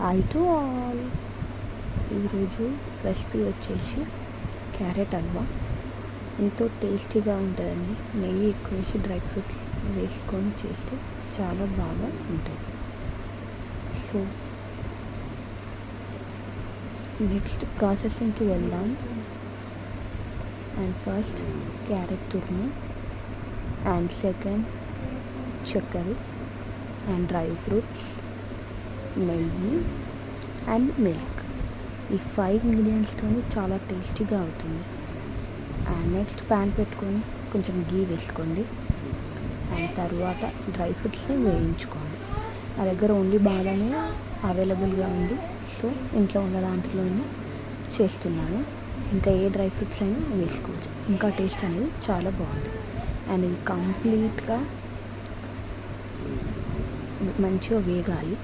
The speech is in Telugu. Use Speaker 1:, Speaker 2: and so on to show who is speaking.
Speaker 1: అయితే ఈరోజు రెసిపీ వచ్చేసి క్యారెట్ హల్వా. ఎంతో టేస్టీగా ఉంటుందండి. నెయ్యి ఎక్కువ వేసి డ్రై ఫ్రూట్స్ వేసుకొని చేస్తే చాలా బాగా ఉంటుంది. సో నెక్స్ట్ ప్రాసెసింగ్కి వెళ్దాం. అండ్ ఫస్ట్ క్యారెట్ తురుము, అండ్ సెకండ్ చక్కెర అండ్ డ్రై ఫ్రూట్స్, నెయ్యి అండ్ మిల్క్. ఈ 5 ఇంగ్రీడియంట్స్తో చాలా టేస్టీగా అవుతుంది. అండ్ నెక్స్ట్ ప్యాన్ పెట్టుకొని కొంచెం గీ వేసుకోండి. అండ్ తర్వాత డ్రై ఫ్రూట్స్ని వేయించుకోండి. నా దగ్గర ఓన్లీ బాదామే అవైలబుల్గా ఉంది, సో ఇంట్లో ఉన్న దాంట్లోనే చేస్తున్నాను. ఇంకా ఏ డ్రై ఫ్రూట్స్ అయినా వేసుకోవచ్చు, ఇంకా టేస్ట్ అనేది చాలా బాగుంటుంది. అండ్ ఇది కంప్లీట్గా మంచిగా వేగాలి.